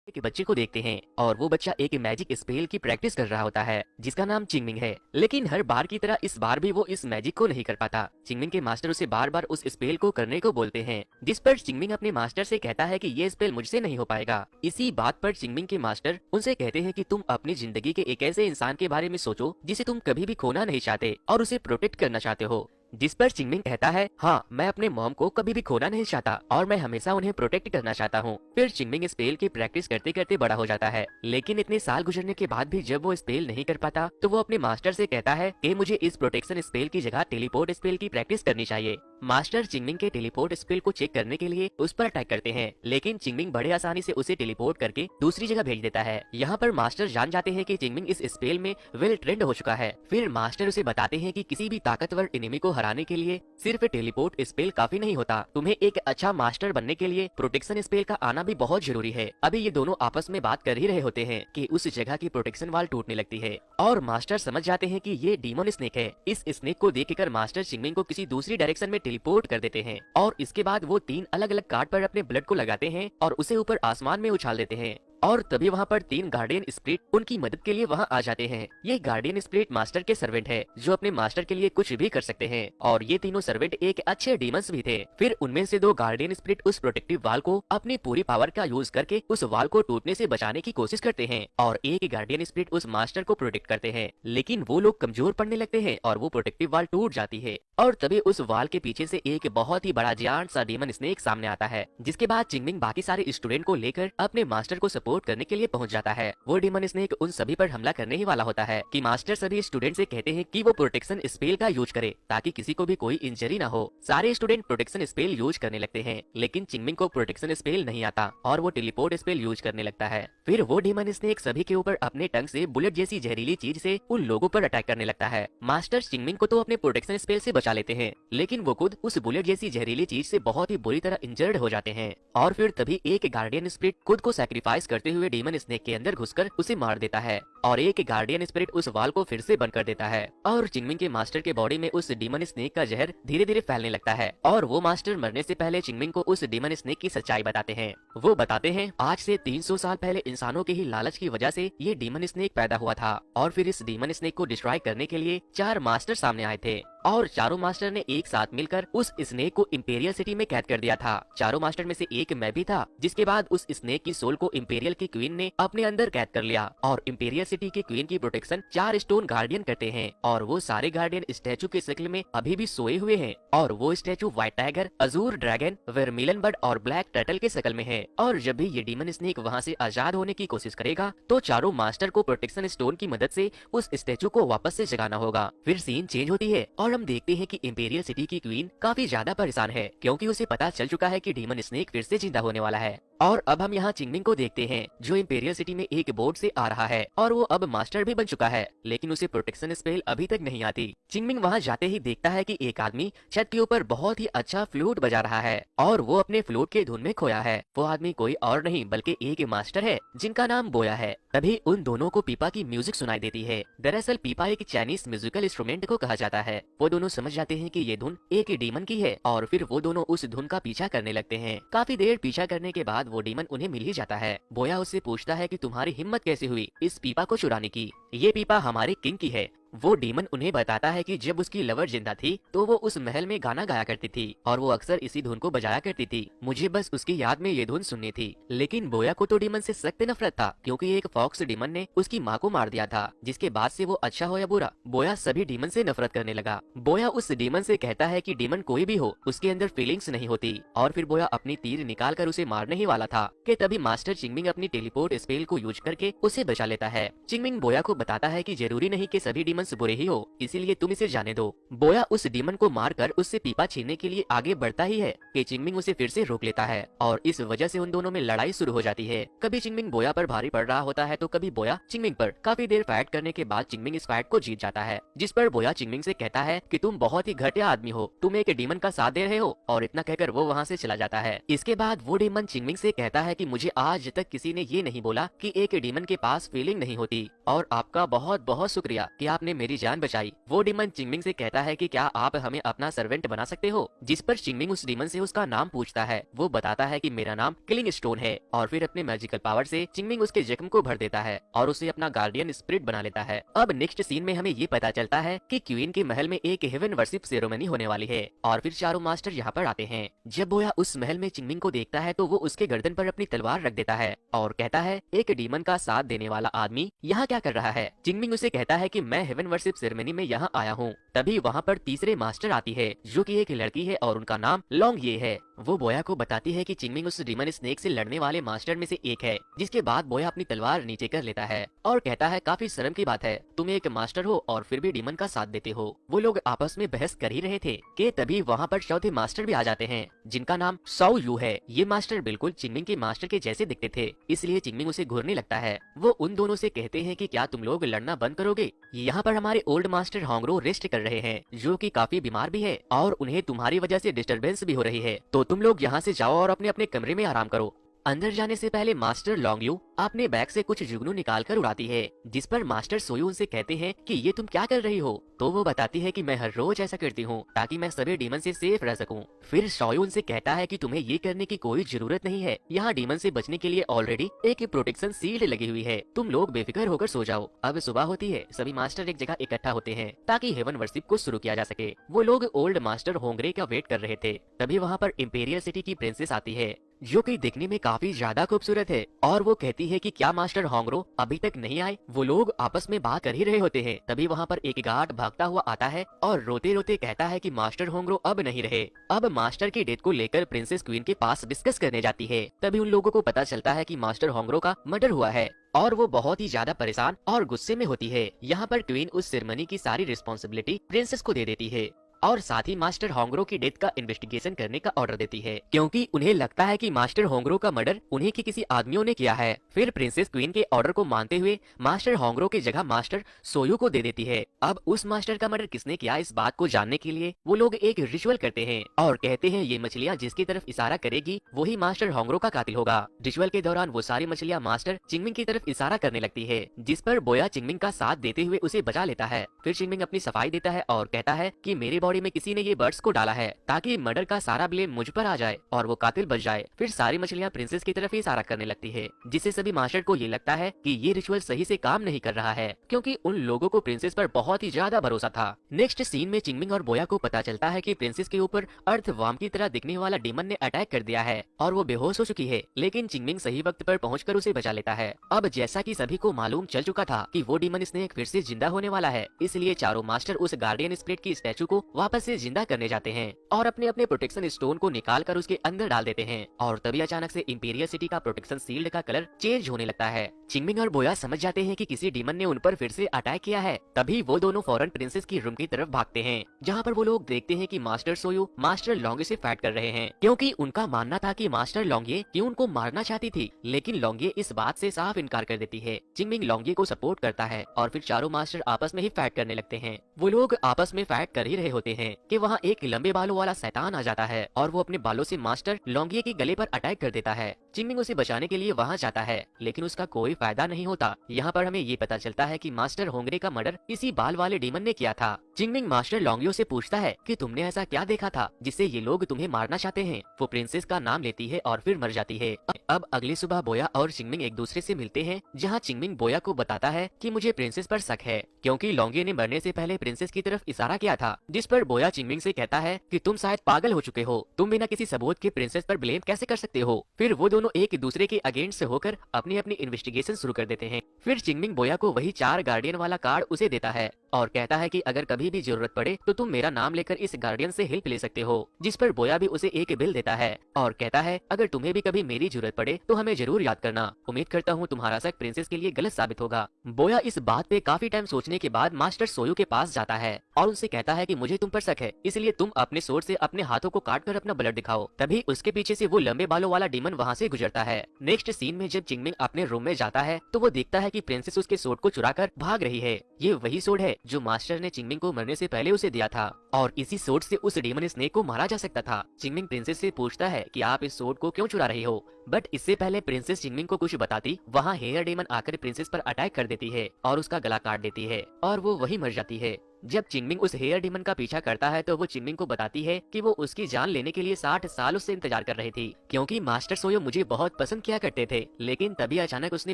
एक बच्चे को देखते हैं और वो बच्चा एक मैजिक स्पेल की प्रैक्टिस कर रहा होता है जिसका नाम चिंगमिंग है। लेकिन हर बार की तरह इस बार भी वो इस मैजिक को नहीं कर पाता। चिंगमिंग के मास्टर उसे बार बार उस स्पेल को करने को बोलते हैं, जिस पर चिंगमिंग अपने मास्टर से कहता है कि ये स्पेल मुझसे नहीं हो पाएगा। इसी बात पर चिंगमिंग के मास्टर उनसे कहते हैं कि तुम अपनी जिंदगी के एक ऐसे इंसान के बारे में सोचो जिसे तुम कभी भी खोना नहीं चाहते और उसे प्रोटेक्ट करना चाहते हो। जिस पर चिंगमिंग कहता है, हाँ, मैं अपने मॉम को कभी भी खोना नहीं चाहता और मैं हमेशा उन्हें प्रोटेक्ट करना चाहता हूँ। फिर चिंगमिंग स्पेल की प्रैक्टिस करते करते बड़ा हो जाता है, लेकिन इतने साल गुजरने के बाद भी जब वो स्पेल नहीं कर पाता तो वो अपने मास्टर से कहता है कि मुझे इस प्रोटेक्शन स्पेल की जगह टेलीपोर्ट स्पेल की प्रैक्टिस करनी चाहिए। मास्टर चिंगमिंग के टेलीपोर्ट स्पेल को चेक करने के लिए उस पर अटैक करते हैं, लेकिन चिंगमिंग बड़े आसानी से उसे टेलीपोर्ट करके दूसरी जगह भेज देता है। यहाँ पर मास्टर जान जाते हैं कि चिंगमिंग इस स्पेल में वेल ट्रेंड हो चुका है। फिर मास्टर उसे बताते हैं कि किसी भी ताकतवर एनिमी को हराने के लिए सिर्फ टेलीपोर्ट स्पेल काफी नहीं होता, तुम्हें एक अच्छा मास्टर बनने के लिए प्रोटेक्शन स्पेल का आना भी बहुत जरूरी है। अभी ये दोनों आपस में बात कर ही रहे होते हैं कि उस जगह की प्रोटेक्शन वाल टूटने लगती है और मास्टर समझ जाते हैं कि ये डीमन स्नेक है। इस स्नेक को देखकर मास्टर चिंगमिंग को किसी दूसरी डायरेक्शन में टेलीपोर्ट कर देते हैं और इसके बाद वो 3 अलग अलग कार्ड पर अपने ब्लड को लगाते हैं और उसे ऊपर आसमान में उछाल देते हैं। और तभी वहाँ पर 3 गार्डियन स्पिरिट उनकी मदद के लिए वहाँ आ जाते हैं। ये गार्डियन स्पिरिट मास्टर के सर्वेंट है जो अपने मास्टर के लिए कुछ भी कर सकते हैं और ये तीनों सर्वेंट एक अच्छे डीमंस भी थे। फिर उनमें से 2 गार्डियन स्पिरिट उस प्रोटेक्टिव वाल को अपनी पूरी पावर का यूज करके उस वाल को टूटने से बचाने की कोशिश करते हैं और एक गार्डियन स्पिरिट उस मास्टर को प्रोटेक्ट करते हैं, लेकिन वो लोग कमजोर पड़ने लगते हैं और वो प्रोटेक्टिव वाल टूट जाती है। और तभी उस वाल के पीछे से एक बहुत ही बड़ा जायंट सा डीमन स्नेक सामने आता है, जिसके बाद चिंगमिंग बाकी सारे स्टूडेंट को लेकर अपने मास्टर को सपोर्ट करने के लिए पहुंच जाता है। वो डीमन स्नेक उन सभी पर हमला करने ही वाला होता है कि मास्टर सभी स्टूडेंट से कहते हैं कि वो प्रोटेक्शन स्पेल का यूज करे ताकि किसी को भी कोई इंजरी ना हो। सारे स्टूडेंट प्रोटेक्शन स्पेल यूज करने लगते हैं, लेकिन चिंगमिंग को प्रोटेक्शन स्पेल नहीं आता और वो टेलीपोर्ट स्पेल यूज करने लगता है। फिर वो डीमन स्नेक सभी के ऊपर अपने टंग से बुलेट जैसी जहरीली चीज से उन लोगों पर अटैक करने लगता है। मास्टर चिंगमिंग को तो अपने प्रोटेक्शन स्पेल से बचा लेते हैं, लेकिन वो खुद उस बुलेट जैसी जहरीली चीज से बहुत ही बुरी तरह इंजर्ड हो जाते हैं। और फिर तभी एक गार्डियन स्पिरिट खुद को सैक्रिफाइस करते हुए डीमन स्नेक के अंदर घुसकर उसे मार देता है और एक गार्डियन स्पिरिट उस वाल को फिर से बंद कर देता है और चिंगमिंग के मास्टर के बॉडी में उस डीमन स्नेक का जहर धीरे धीरे फैलने लगता है और वो मास्टर मरने से पहले चिंगमिंग को उस डीमन स्नेक की सच्चाई बताते हैं। वो बताते हैं, आज से 300 साल पहले इंसानों के ही लालच की वजह से ये डीमन स्नेक पैदा हुआ था और फिर इस डीमन स्नेक को डिस्ट्रॉय करने के लिए 4 मास्टर सामने आए थे और चारों मास्टर ने एक साथ मिलकर उस स्नेक को इंपेरियल सिटी में कैद कर दिया था। चारों मास्टर में से एक मैं भी था, जिसके बाद उस स्नेक की सोल को इंपेरियल की क्वीन ने अपने अंदर कैद कर लिया और इंपेरियल सिटी की क्वीन की प्रोटेक्शन 4 स्टोन गार्डियन करते हैं और वो सारे गार्डियन स्टैचू के शक्ल में अभी भी सोए हुए हैं और वो statue white tiger, azure dragon, vermilion bird और ब्लैक टर्टल के शक्ल में है। और जब भी ये डीमन स्नेक वहाँ से आजाद होने की कोशिश करेगा तो चारों मास्टर को प्रोटेक्शन स्टोन की मदद से उस स्टैचू को वापस से जगाना होगा। फिर सीन चेंज होती है और हम देखते हैं कि इंपेरियल सिटी की क्वीन काफी ज्यादा परेशान है क्योंकि उसे पता चल चुका है कि डीमन स्नेक फिर से जिंदा होने वाला है। और अब हम यहाँ चिंगमिंग को देखते हैं जो इंपेरियल सिटी में एक बोट से आ रहा है और वो अब मास्टर भी बन चुका है, लेकिन उसे प्रोटेक्शन स्पेल अभी तक नहीं आती। चिंगमिंग वहाँ जाते ही देखता है कि एक आदमी छत के ऊपर बहुत ही अच्छा फ्लूट बजा रहा है और वो अपने फ्लूट के धुन में खोया है। वो आदमी कोई और नहीं बल्कि एक मास्टर है जिनका नाम बोया है। तभी उन दोनों को पीपा की म्यूजिक सुनाई देती है। दरअसल पीपा एक चाइनीज म्यूजिकल इंस्ट्रूमेंट को कहा जाता है। वो दोनों समझ जाते हैं कि ये धुन एक डीमन की है और फिर वो दोनों उस धुन का पीछा करने लगते हैं। काफी देर पीछा करने के बाद वो डीमन उन्हें मिल ही जाता है। बोया उससे पूछता है कि तुम्हारी हिम्मत कैसे हुई इस पीपा को चुराने की, ये पीपा हमारे किंग की है। वो डीमन उन्हें बताता है कि जब उसकी लवर जिंदा थी तो वो उस महल में गाना गाया करती थी और वो अक्सर इसी धुन को बजाया करती थी। मुझे बस उसकी याद में ये धुन सुननी थी। लेकिन बोया को तो डीमन से सख्त नफरत था क्योंकि एक फॉक्स डीमन ने उसकी माँ को मार दिया था, जिसके बाद से वो अच्छा हो या बुरा बोया सभी डीमन से नफरत करने लगा। बोया उस डीमन से कहता है कि डीमन कोई भी हो उसके अंदर फीलिंग्स नहीं होती और फिर बोया अपनी तीर निकाल कर उसे मारने ही वाला था कि तभी मास्टर चिंगमिंग अपनी टेलीपोर्ट स्पेल को यूज करके उसे बचा लेता है। चिंगमिंग बोया को बताता है कि जरूरी नहीं कि सभी डीमंस बुरे ही हो, इसीलिए तुम इसे जाने दो। बोया उस डीमन को मारकर उससे पीपा छीनने के लिए आगे बढ़ता ही है कि चिंगमिंग उसे फिर से रोक लेता है और इस वजह से उन दोनों में लड़ाई शुरू हो जाती है। कभी चिंगमिंग बोया पर भारी पड़ रहा होता है तो कभी बोया चिंगमिंग पर। काफी देर फाइट करने के बाद चिंगमिंग इस फाइट को जीत जाता है, जिस पर बोया चिंगमिंग से कहता है कि तुम बहुत ही घटिया आदमी हो, तुम एक डीमन का साथ दे रहे हो, और इतना कहकर वो वहाँ से चला जाता है। इसके बाद वो डीमन चिंगमिंग से कहता है कि मुझे आज तक किसी ने ये नहीं बोला कि एक डीमन के पास फीलिंग नहीं होती और आपका बहुत बहुत शुक्रिया कि आपने मेरी जान बचाई। वो डीमन चिंगमिंग से कहता है कि क्या आप हमें अपना सर्वेंट बना सकते हो, जिस पर चिंगमिंग उस डीमन से उसका नाम पूछता है। वो बताता है कि मेरा नाम किलिंग स्टोन है और फिर अपने मैजिकल पावर से चिंगमिंग उसके जख्म को भर देता है और उसे अपना गार्डियन स्पिरिट बना लेता है। अब नेक्स्ट सीन में हमें ये पता चलता है कि क्वीन के महल में एक हेवन वर्शिप सेरेमनी होने वाली है और फिर चारों मास्टर यहाँ पर आते हैं। जब बोया उस महल में चिंगमिंग को देखता है तो वो उसके गर्दन पर अपनी तलवार रख देता है और कहता है, एक डीमन का साथ देने वाला आदमी यहाँ क्या कर रहा है। चिंगमिंग उसे कहता है कि मैं हेवन वर्शिप सेरेमनी में यहाँ आया हूँ। तभी वहाँ पर तीसरे मास्टर आती है जो कि एक लड़की है और उनका नाम लॉन्ग ये है। वो बोया को बताती है कि चिंगमिंग उस डीमन स्नेक से लड़ने वाले मास्टर में से एक है। जिसके बाद बोया अपनी तलवार नीचे कर लेता है और कहता है, काफी शर्म की बात है, तुम एक मास्टर हो और फिर भी डीमन का साथ देते हो। वो लोग आपस में बहस कर ही रहे थे कि तभी वहाँ पर चौथे मास्टर भी आ जाते हैं जिनका नाम साओ यू है। ये मास्टर बिल्कुल चिंगमिंग के मास्टर के जैसे दिखते थे, इसलिए चिंगमिंग उसे घूरने लगता है। वो उन दोनों से कहते हैं कि क्या तुम लोग लड़ना बंद करोगे। यहाँ पर हमारे ओल्ड मास्टर होंगरो रेस्ट कर रहे हैं जो कि काफी बीमार भी है और उन्हें तुम्हारी वजह से डिस्टरबेंस भी हो रही है, तो तुम लोग यहाँ से जाओ और अपने अपने कमरे में आराम करो। अंदर जाने से पहले मास्टर लॉन्गयू अपने बैग से कुछ जुगनू निकाल कर उड़ाती है, जिस पर मास्टर सोयू उनसे कहते हैं कि ये तुम क्या कर रही हो। तो वो बताती है कि मैं हर रोज ऐसा करती हूँ ताकि मैं सभी डीमन से सेफ रह सकूं। फिर सोयू उनसे कहता है कि तुम्हें ये करने की कोई जरूरत नहीं है, यहाँ डीमन से बचने के लिए ऑलरेडी एक प्रोटेक्शन शील्ड लगी हुई है, तुम लोग बेफिक्र होकर सो जाओ। अब सुबह होती है, सभी मास्टर एक जगह इकट्ठा होते हैं ताकि हेवन वर्शिप को शुरू किया जा सके। वो लोग ओल्ड मास्टर होंगरे का वेट कर रहे थे। तभी वहाँ पर इंपीरियल सिटी की प्रिंसेस आती है जो कि दिखने में काफी ज्यादा खूबसूरत है और वो कहती है कि क्या मास्टर होंगरो अभी तक नहीं आए। वो लोग आपस में बात कर ही रहे होते हैं। तभी वहाँ पर एक गार्ड भागता हुआ आता है और रोते रोते कहता है कि मास्टर होंगरो अब नहीं रहे। अब मास्टर की डेथ को लेकर प्रिंसेस क्वीन के पास डिस्कस करने जाती है। तभी उन लोगों को पता चलता है कि मास्टर होंगरो का मर्डर हुआ है और वो बहुत ही ज्यादा परेशान और गुस्से में होती है। यहाँ पर क्वीन उस सेरेमनी की सारी रिस्पॉन्सिबिलिटी प्रिंसेस को दे देती है और साथ ही मास्टर होंगरो की डेथ का इन्वेस्टिगेशन करने का ऑर्डर देती है, क्योंकि उन्हें लगता है कि मास्टर होंगरो का मर्डर उन्हीं के किसी आदमियों ने किया है। फिर प्रिंसेस क्वीन के ऑर्डर को मानते हुए मास्टर होंगरो की जगह मास्टर सोयू को दे देती है। अब उस मास्टर का मर्डर किसने किया, इस बात को जानने के लिए वो लोग एक रिचुअल करते हैं और कहते हैं ये मछलियाँ जिसकी तरफ इशारा करेगी वही मास्टर होंगरो का कातिल होगा। रिचुअल के दौरान वो सारी मछलियाँ मास्टर चिंगमिंग की तरफ इशारा करने लगती है, जिस पर बोया चिंगमिंग का साथ देते हुए उसे बचा लेता है। फिर चिंगमिंग अपनी सफाई देता है और कहता है कि मेरे बॉडी में किसी ने ये बर्ड्स को डाला है ताकि मर्डर का सारा ब्लेम मुझ पर आ जाए और वो कातिल बच जाए। फिर सारी मछलियाँ प्रिंसेस की तरफ इशारा करने लगती है, जिससे सभी मास्टर को ये लगता है कि ये रिचुअल सही से काम नहीं कर रहा है, क्योंकि उन लोगों को प्रिंसेस पर बहुत ही ज्यादा भरोसा था। नेक्स्ट सीन में चिंगमिंग और बोया को पता चलता है कि प्रिंसेस के ऊपर अर्थ वार्म की तरह दिखने वाला डीमन ने अटैक कर दिया है और वो बेहोश हो चुकी है, लेकिन चिंगमिंग सही वक्त पर पहुंचकर उसे बचा लेता है। अब जैसा कि सभी को मालूम चल चुका था कि वो डीमन स्नेक फिर से जिंदा होने वाला है, इसलिए चारों मास्टर उस गार्डियन स्पिरिट की स्टैचू को वापस से जिंदा करने जाते हैं और अपने अपने प्रोटेक्शन स्टोन को निकाल कर उसके अंदर डाल देते हैं। और तभी अचानक से इंपीरियल सिटी का प्रोटेक्शन शील्ड का कलर चेंज होने लगता है। चिंगमिंग और बोया समझ जाते हैं कि किसी डीमन ने उन पर फिर से अटैक किया है। तभी वो दोनों फौरन प्रिंसेस की रूम की तरफ भागते हैं, जहाँ पर वो लोग देखते हैं कि मास्टर सोयू मास्टर लॉन्गे से फाइट कर रहे हैं, क्योंकि उनका मानना था कि मास्टर लॉन्गे क्यों उनको मारना चाहती थी, लेकिन लॉन्गे इस बात से साफ इनकार कर देती है। चिंगमिंग लॉन्गे को सपोर्ट करता है और फिर चारों मास्टर आपस में ही फाइट करने लगते हैं। वो लोग आपस में फाइट कर ही रहे होते हैं कि वहाँ एक लंबे बालों वाला शैतान आ जाता है और वो अपने बालों से मास्टर लॉन्गे के गले पर अटैक कर देता है। चिंगमिंग उसे बचाने के लिए वहाँ जाता है, लेकिन उसका कोई फायदा नहीं होता। यहाँ पर हमें ये पता चलता है कि मास्टर होंगरे का मर्डर इसी बाल वाले डीमन ने किया था। चिंगमिंग मास्टर लॉन्गियो से पूछता है कि तुमने ऐसा क्या देखा था जिससे ये लोग तुम्हें मारना चाहते हैं। वो प्रिंसेस का नाम लेती है और फिर मर जाती है। अब अगली सुबह बोया और चिंगमिंग एक दूसरे से मिलते हैं, जहाँ चिंगमिंग बोया को बताता है कि मुझे प्रिंसेस पर शक है, क्योंकि लॉन्गियो ने मरने से पहले प्रिंसेस की तरफ इशारा किया था, जिस पर बोया चिंगमिंग से कहता है कि तुम शायद पागल हो चुके हो, तुम बिना किसी सबूत के प्रिंसेस पर ब्लेम कैसे कर सकते हो। फिर वो दोनों एक दूसरे के अगेंस्ट होकर अपनी अपनी इन्वेस्टिगेशन शुरू कर देते हैं। फिर चिंगमिंग बोया को वही 4 गार्डियन वाला कार्ड उसे देता है और कहता है कि अगर कभी भी जरूरत पड़े तो तुम मेरा नाम लेकर इस गार्डियन से हेल्प ले सकते हो, जिस पर बोया भी उसे एक बिल देता है और कहता है अगर तुम्हें भी कभी मेरी जरूरत पड़े तो हमें जरूर याद करना, उम्मीद करता हूँ तुम्हारा शक प्रिंसेस के लिए गलत साबित होगा। बोया इस बात पे काफी टाइम सोचने के बाद मास्टर सोयू के पास जाता है और उनसे कहता है कि मुझे तुम पर शक है, इसलिए तुम अपने सोर्ड से अपने हाथों को काट कर अपना ब्लड दिखाओ। तभी उसके पीछे से वो लंबे बालों वाला डीमन वहाँ से गुजरता है। नेक्स्ट सीन में जब चिंगमिंग अपने रूम में जाता जाता है तो वो देखता है कि प्रिंसेस उसके सोड को चुराकर भाग रही है। ये वही सोड है जो मास्टर ने चिंगमिंग को मरने से पहले उसे दिया था और इसी सोड से उस डेमन स्नेक को मारा जा सकता था। चिंगमिंग प्रिंसेस से पूछता है कि आप इस सोड को क्यों चुरा रही हो, बट इससे पहले प्रिंसेस चिंगमिंग को कुछ बताती वहाँ हेयर डेमन आकर प्रिंसेस पर अटैक कर देती है और उसका गला काट देती है और वो वही मर जाती है। जब चिंगमिंग उस हेयर डेमन का पीछा करता है तो वो चिंगमिंग को बताती है कि वो उसकी जान लेने के लिए 60 साल उससे इंतजार कर रही थी, क्योंकि मास्टर सोयो मुझे बहुत पसंद किया करते थे, लेकिन तभी अचानक उसने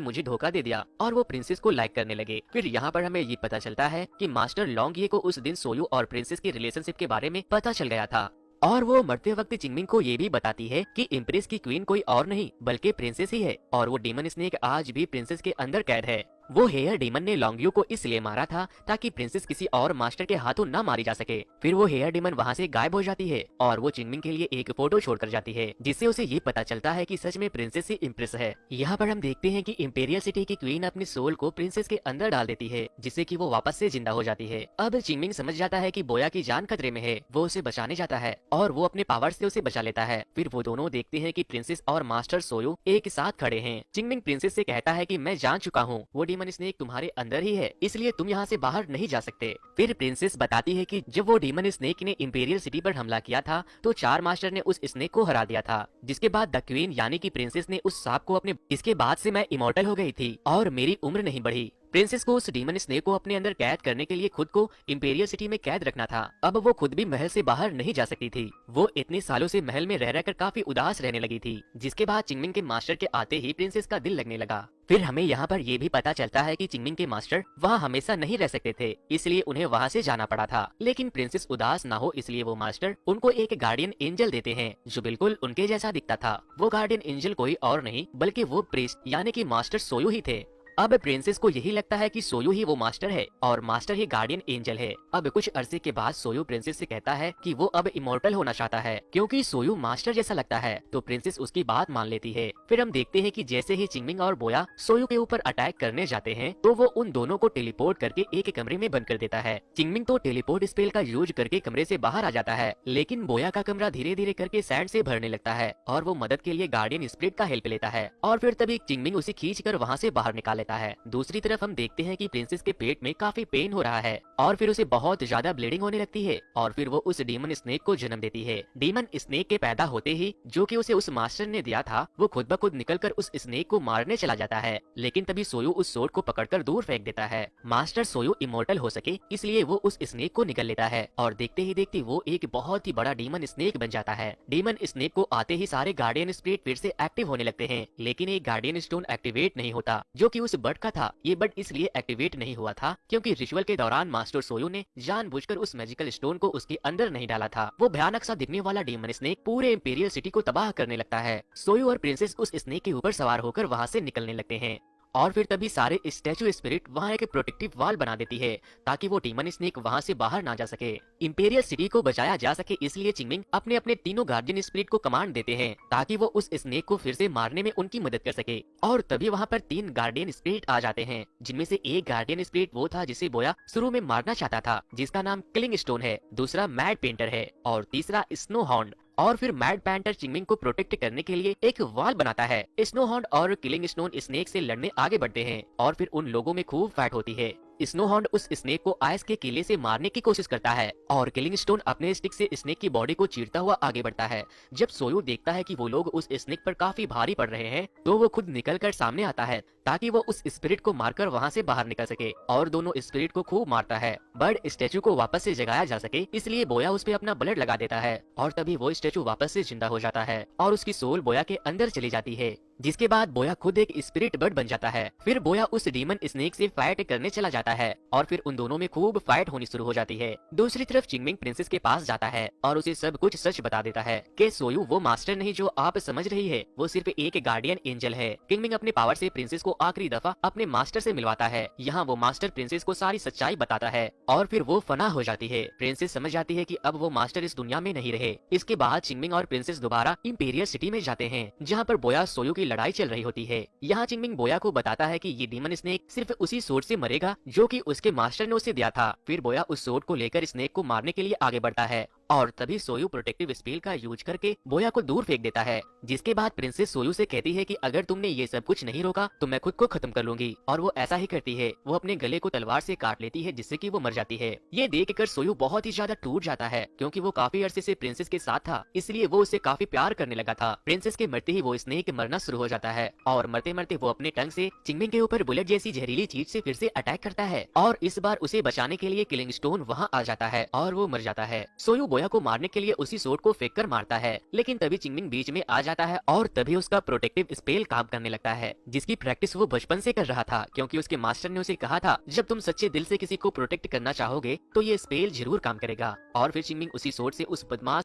मुझे धोखा दे दिया और वो प्रिंसेस को लाइक करने लगे। फिर यहाँ पर हमें ये पता चलता है कि मास्टर लॉन्ग को उस दिन सोयो और प्रिंसेस के रिलेशनशिप के बारे में पता चल गया था और वो मरते वक्त चिंगमिंग को ये भी बताती है कि इम्प्रेस की क्वीन कोई और नहीं बल्कि प्रिंसेस ही है और वो डेमन स्नेक आज भी प्रिंसेस के अंदर कैद है। वो हेयर डेमन ने लॉन्गयू को इसलिए मारा था ताकि प्रिंसेस किसी और मास्टर के हाथों न मारी जा सके। फिर वो हेयर डेमन वहाँ से गायब हो जाती है और वो चिंगमिंग के लिए एक फोटो छोड़कर जाती है, जिससे उसे ये पता चलता है कि सच में प्रिंसेस ही इम्प्रेस है। यहाँ पर हम देखते हैं कि इंपेरियल सिटी की क्वीन अपनी सोल को प्रिंसेस के अंदर डाल देती है, जिससे कि वो वापस से जिंदा हो जाती है। अब चिंगमिंग समझ जाता है कि बोया की जान खतरे में है, वो उसे बचाने जाता है और वो अपने पावर से उसे बचा लेता है। फिर वो दोनों देखते हैं कि प्रिंसेस और मास्टर सोयो एक साथ खड़े हैं। चिंगमिंग प्रिंसेस से कहता है कि मैं जान चुका हूँ वो डेमन स्नेक तुम्हारे अंदर ही है, इसलिए तुम यहाँ से बाहर नहीं जा सकते। फिर प्रिंसेस बताती है कि जब वो डेमन स्नेक ने इंपेरियल सिटी पर हमला किया था तो 4 मास्टर ने उस स्नेक को हरा दिया था, जिसके बाद द क्वीन यानी कि प्रिंसेस ने उस सांप को अपने इसके बाद से मैं इमॉर्टल हो गई थी और मेरी उम्र नहीं बढ़ी। प्रिंसेस को उस डीमन स्नेक को अपने अंदर कैद करने के लिए खुद को इंपेरियल सिटी में कैद रखना था। अब वो खुद भी महल से बाहर नहीं जा सकती थी। वो इतने सालों से महल में रह रहकर काफी उदास रहने लगी थी, जिसके बाद चिंगमिंग के मास्टर के आते ही प्रिंसेस का दिल लगने लगा। फिर हमें यहाँ पर ये भी पता चलता है कि चिंगमिंग के मास्टर वहाँ हमेशा नहीं रह सकते थे, इसलिए उन्हें वहाँ से जाना पड़ा था। लेकिन प्रिंसेस उदास ना हो इसलिए वो मास्टर उनको एक गार्डियन एंजल देते हैं जो बिल्कुल उनके जैसा दिखता था। वो गार्डियन एंजल कोई और नहीं बल्कि वो प्रीस्ट यानी कि मास्टर सोयो ही थे। अब प्रिंसेस को यही लगता है कि सोयो ही वो मास्टर है और मास्टर ही गार्डियन एंजल है। अब कुछ अरसे के बाद सोयो प्रिंसेस से कहता है कि वो अब इमॉर्टल होना चाहता है, क्योंकि सोयो मास्टर जैसा लगता है। तो प्रिंसेस उसकी बात मान लेती है। फिर हम देखते हैं कि जैसे ही चिंगमिंग और बोया सोयो के ऊपर अटैक करने जाते हैं तो वो उन दोनों को टेलीपोर्ट करके एक कमरे में बंद कर देता है। चिंगमिंग तो टेलीपोर्ट स्पेल का यूज करके कमरे से बाहर आ जाता है, लेकिन बोया का कमरा धीरे धीरे करके सैंड से भरने लगता है और वो मदद के लिए गार्डियन स्पिरिट का हेल्प लेता है और फिर तभी चिंगमिंग उसे खींच कर वहाँ से बाहर निकाल लेता है। दूसरी तरफ हम देखते हैं कि प्रिंसेस के पेट में काफी पेन हो रहा है और फिर उसे बहुत ज्यादा ब्लीडिंग होने लगती है और फिर वो उस डीमन स्नेक को जन्म देती है। डीमन स्नेक के पैदा होते ही जो कि उसे उस मास्टर ने दिया था वो खुद ब खुद निकलकर उस स्नेक को मारने चला जाता है, लेकिन तभी सोयो उस सोड को पकड़कर दूर फेंक देता है। मास्टर सोयो इमोर्टल हो सके इसलिए वो उस स्नेक को निगल लेता है और देखते ही देखते वो एक बहुत ही बड़ा डीमन स्नेक बन जाता है। डीमन स्नेक को आते ही सारे गार्डियन स्पिरिट फिर से एक्टिव होने लगते हैं, लेकिन एक गार्डियन स्टोन एक्टिवेट नहीं होता जो कि उस बर्ड का था। ये बट इसलिए एक्टिवेट नहीं हुआ था क्योंकि रिचुअल के दौरान मास्टर सोयो ने जानबूझकर उस मैजिकल स्टोन को उसके अंदर नहीं डाला था। वो भयानक सा दिखने वाला डीमन स्नेक पूरे इंपेरियल सिटी को तबाह करने लगता है। सोयो और प्रिंसेस उस स्नेक के ऊपर सवार होकर वहाँ से निकलने लगते हैं और फिर तभी सारे स्टैचू स्पिरिट वहाँ एक प्रोटेक्टिव वॉल बना देती है ताकि वो डीमन स्नेक वहाँ से बाहर ना जा सके। इंपेरियल सिटी को बचाया जा सके इसलिए चिंगमिंग अपने अपने तीनों गार्डियन स्पिरिट को कमांड देते हैं ताकि वो उस स्नेक को फिर से मारने में उनकी मदद कर सके। और तभी वहाँ पर 3 गार्डियन स्पिरिट आ जाते हैं, जिनमें से एक गार्डियन स्पिरिट वो था जिसे बोया शुरू में मारना चाहता था, जिसका नाम किलिंग स्टोन है, दूसरा मैड पेंटर है और तीसरा स्नो हॉर्न। और फिर मैड पैंटर चिंगमिंग को प्रोटेक्ट करने के लिए एक वॉल बनाता है। स्नो हॉर्न और किलिंग स्टोन स्नेक से लड़ने आगे बढ़ते हैं और फिर उन लोगों में खूब फाइट होती है। स्नो हॉर्न उस स्नेक को आइस के किले से मारने की कोशिश करता है और किलिंग स्टोन अपने स्टिक से स्नेक की बॉडी को चीरता हुआ आगे बढ़ता है। जब सोयो देखता है कि वो लोग उस स्नेक पर काफी भारी पड़ रहे हैं तो वो खुद निकलकर सामने आता है ताकि वो उस स्पिरिट को मारकर वहाँ से बाहर निकल सके और दोनों स्पिरिट को खूब मारता है। बर्ड स्टेचू को वापस से जगाया जा सके इसलिए बोया उस पे अपना ब्लड लगा देता है और तभी वो स्टेचू वापस से जिंदा हो जाता है और उसकी सोल बोया के अंदर चली जाती है, जिसके बाद बोया खुद एक स्पिरिट बर्ड बन जाता है। फिर बोया उस डीमन स्नेक से फाइट करने चला जाता है और फिर उन दोनों में खूब फाइट होनी शुरू हो जाती है। दूसरी तरफ चिंगमिंग प्रिंसेस के पास जाता है और उसे सब कुछ सच बता देता है कि सोयू वो मास्टर नहीं जो आप समझ रही है, वो सिर्फ एक गार्डियन एंजल है। चिंगमिंग अपने पावर से प्रिंसेस को आखिरी दफा अपने मास्टर से मिलवाता है। यहाँ वो मास्टर प्रिंसेस को सारी सच्चाई बताता है और फिर वो फना हो जाती है। प्रिंसेस समझ जाती है कि अब वो मास्टर इस दुनिया में नहीं रहे। इसके बाद चिंगमिंग और प्रिंसेस दोबारा इंपेरियल सिटी में जाते हैं जहाँ पर बोया सोयू की लड़ाई चल रही होती है। यहाँ चिंगमिंग बोया को बताता है कि ये डीमन स्नेक सिर्फ उसी सोड से मरेगा जो कि उसके मास्टर ने उसे दिया था। फिर बोया उस सोड को लेकर स्नेक को मारने के लिए आगे बढ़ता है और तभी सोयू प्रोटेक्टिव स्पेल का यूज करके बोया को दूर फेंक देता है, जिसके बाद प्रिंसेस सोयू से कहती है कि अगर तुमने ये सब कुछ नहीं रोका तो मैं खुद को खत्म कर लूंगी। और वो ऐसा ही करती है, वो अपने गले को तलवार से काट लेती है जिससे कि वो मर जाती है। ये देखकर सोयू बहुत ही ज्यादा टूट जाता है, क्योंकि वो काफी अरसे से प्रिंसेस के साथ था, इसलिए वो उससे काफी प्यार करने लगा था। प्रिंसेस के मरते ही वो स्नेक मरना शुरू हो जाता है और मरते मरते वो अपने टंग से चिंगमिंग के ऊपर बुलेट जैसी जहरीली चीज से फिर से अटैक करता है और इस बार उसे बचाने के लिए किलिंग स्टोन वहाँ आ जाता है और वो मर जाता है। सोयू बोया को मारने के लिए उसी सोर्ड को फेंक कर मारता है, लेकिन तभी चिंगमिंग बीच में आ जाता है और तभी उसका प्रोटेक्टिव स्पेल काम करने लगता है, जिसकी प्रैक्टिस वो बचपन से कर रहा था, क्योंकि उसके मास्टर ने उसे कहा था जब तुम सच्चे दिल से किसी को प्रोटेक्ट करना चाहोगे तो ये स्पेल जरूर काम करेगा। और फिर चिंगमिंग उसी सोर्ड से उस बदमाश